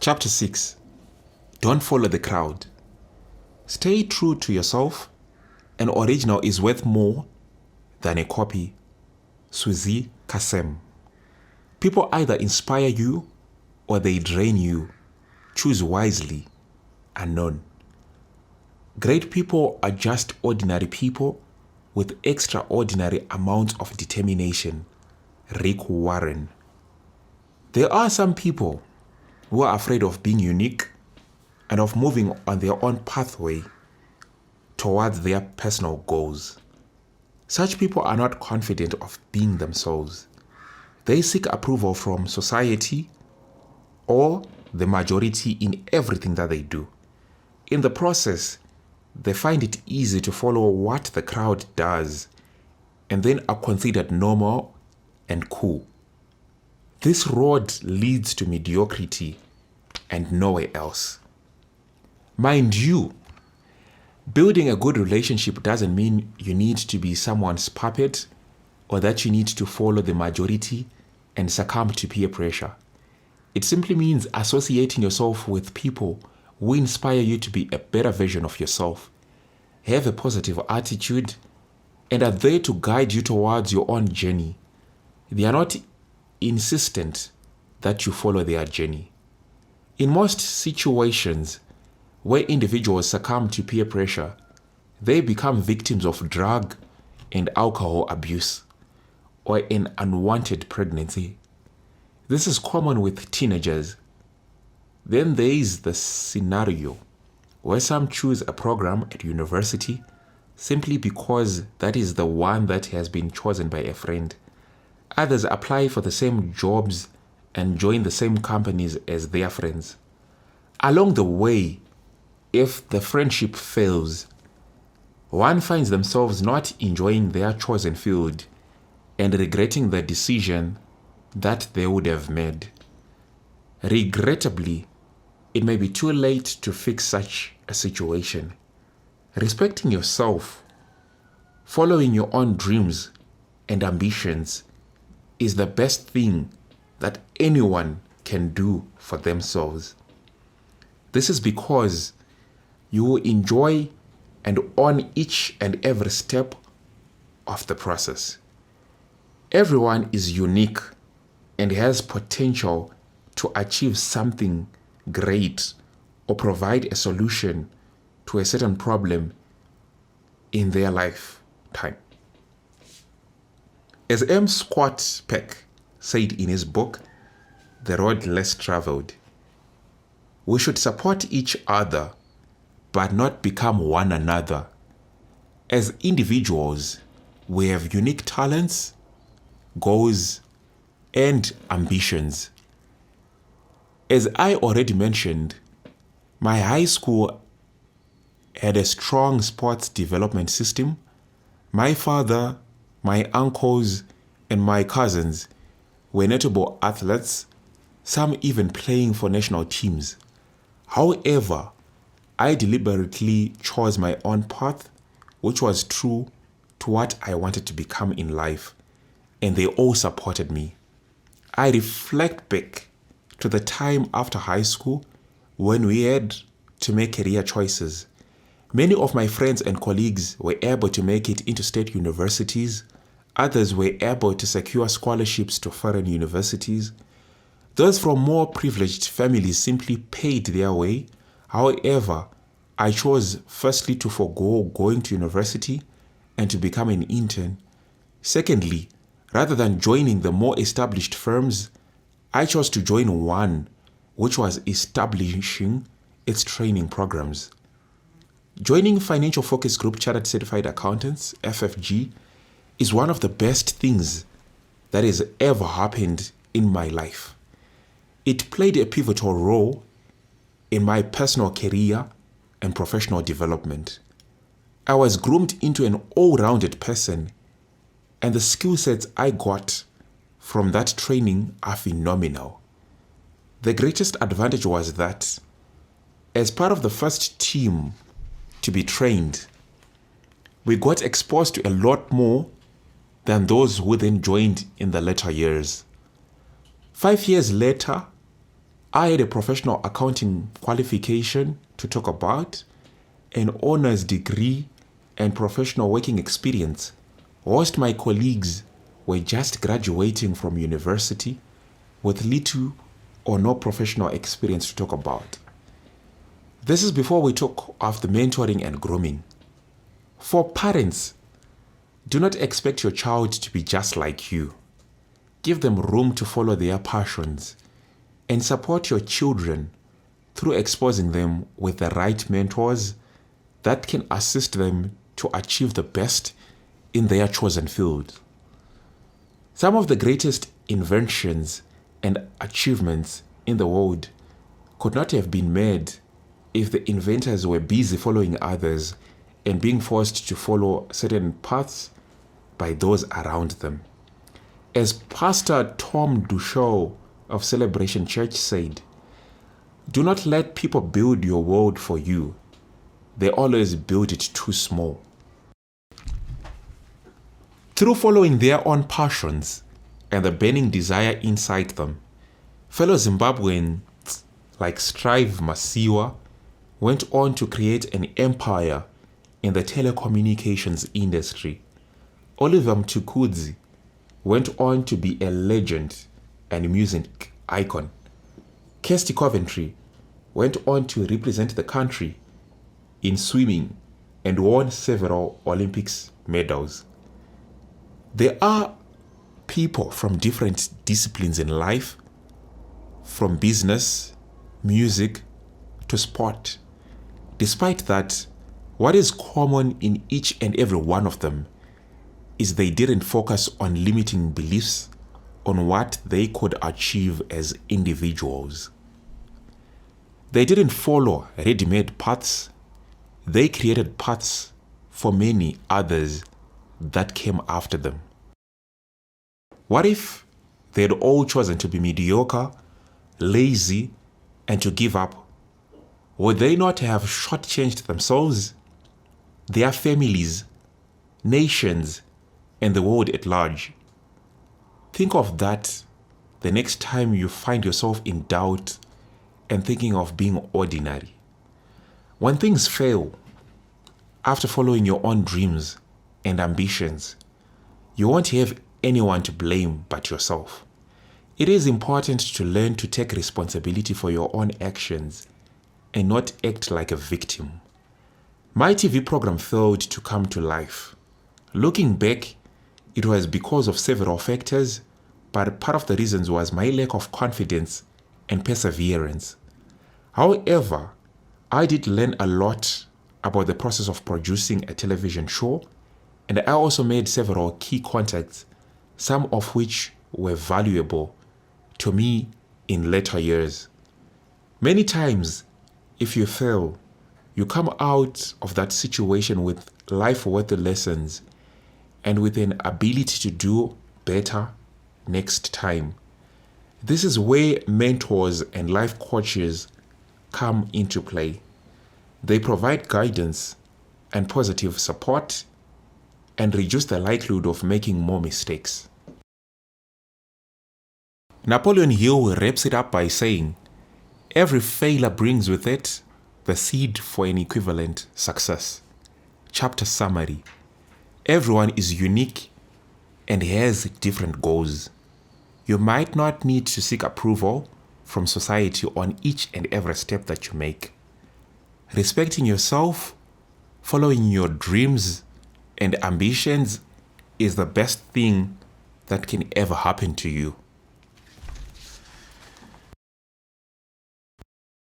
Chapter 6. Don't follow the crowd. Stay true to yourself. An original is worth more than a copy. Suzy Kasem. People either inspire you or they drain you. Choose wisely. Unknown. Great people are just ordinary people with extraordinary amounts of determination. Rick Warren. There are some people who are afraid of being unique and of moving on their own pathway towards their personal goals. Such people are not confident of being themselves. They seek approval from society or the majority in everything that they do. In the process, they find it easy to follow what the crowd does and then are considered normal and cool. This road leads to mediocrity and nowhere else. Mind you, building a good relationship doesn't mean you need to be someone's puppet or that you need to follow the majority and succumb to peer pressure. It simply means associating yourself with people who inspire you to be a better version of yourself, have a positive attitude, and are there to guide you towards your own journey. They are not insistent that you follow their journey. In most situations where individuals succumb to peer pressure, they become victims of drug and alcohol abuse or an unwanted pregnancy. This is common with teenagers. Then there is the scenario where some choose a program at university simply because that is the one that has been chosen by a friend. Others apply for the same jobs and join the same companies as their friends. Along the way, if the friendship fails, one finds themselves not enjoying their chosen field and regretting the decision that they would have made. Regrettably, it may be too late to fix such a situation. Respecting yourself, following your own dreams and ambitions is the best thing that anyone can do for themselves. This is because you will enjoy and own each and every step of the process. Everyone is unique and has potential to achieve something great or provide a solution to a certain problem in their lifetime. As M. Scott Peck said in his book, The Road Less Traveled, we should support each other but not become one another. As individuals, we have unique talents, goals, and ambitions. As I already mentioned, my high school had a strong sports development system. My father, my uncles, and my cousins were notable athletes, some even playing for national teams. However, I deliberately chose my own path, which was true to what I wanted to become in life, and they all supported me. I reflect back to the time after high school when we had to make career choices. Many of my friends and colleagues were able to make it into state universities. Others were able to secure scholarships to foreign universities. Those from more privileged families simply paid their way. However, I chose firstly to forego going to university and to become an intern. Secondly, rather than joining the more established firms, I chose to join one which was establishing its training programs. Joining Financial Focus Group Chartered Certified Accountants, FFG, is one of the best things that has ever happened in my life. It played a pivotal role in my personal career and professional development. I was groomed into an all-rounded person, and the skill sets I got from that training are phenomenal. The greatest advantage was that, as part of the first team to be trained, we got exposed to a lot more than those who then joined in the later years. 5 years later, I had a professional accounting qualification to talk about, an honors degree, and professional working experience, whilst my colleagues were just graduating from university with little or no professional experience to talk about. This is before we talk of the mentoring and grooming. For parents, do not expect your child to be just like you. Give them room to follow their passions and support your children through exposing them with the right mentors that can assist them to achieve the best in their chosen field. Some of the greatest inventions and achievements in the world could not have been made if the inventors were busy following others and being forced to follow certain paths by those around them. As Pastor Tom Dushaw of Celebration Church said, "Do not let people build your world for you. They always build it too small." Through following their own passions and the burning desire inside them, fellow Zimbabweans like Strive Masiwa went on to create an empire in the telecommunications industry. Oliver Mtukudzi went on to be a legend and music icon. Kirsty Coventry went on to represent the country in swimming and won several Olympics medals. There are people from different disciplines in life, from business, music, to sport. Despite that, what is common in each and every one of them is they didn't focus on limiting beliefs on what they could achieve as individuals. They didn't follow ready-made paths. They created paths for many others that came after them. What if they had all chosen to be mediocre, lazy, and to give up? Would they not have shortchanged themselves, their families, nations, and the world at large? Think of that the next time you find yourself in doubt and thinking of being ordinary. When things fail, after following your own dreams and ambitions, you won't have anyone to blame but yourself. It is important to learn to take responsibility for your own actions and not act like a victim. My TV program failed to come to life. Looking back, it was because of several factors, but part of the reasons was my lack of confidence and perseverance. However, I did learn a lot about the process of producing a television show, and I also made several key contacts, some of which were valuable to me in later years. Many times, if you fail, you come out of that situation with life-worthy lessons and with an ability to do better next time. This is where mentors and life coaches come into play. They provide guidance and positive support and reduce the likelihood of making more mistakes. Napoleon Hill wraps it up by saying, "Every failure brings with it the seed for an equivalent success." Chapter summary: everyone is unique and has different goals. You might not need to seek approval from society on each and every step that you make. Respecting yourself, following your dreams and ambitions is the best thing that can ever happen to you.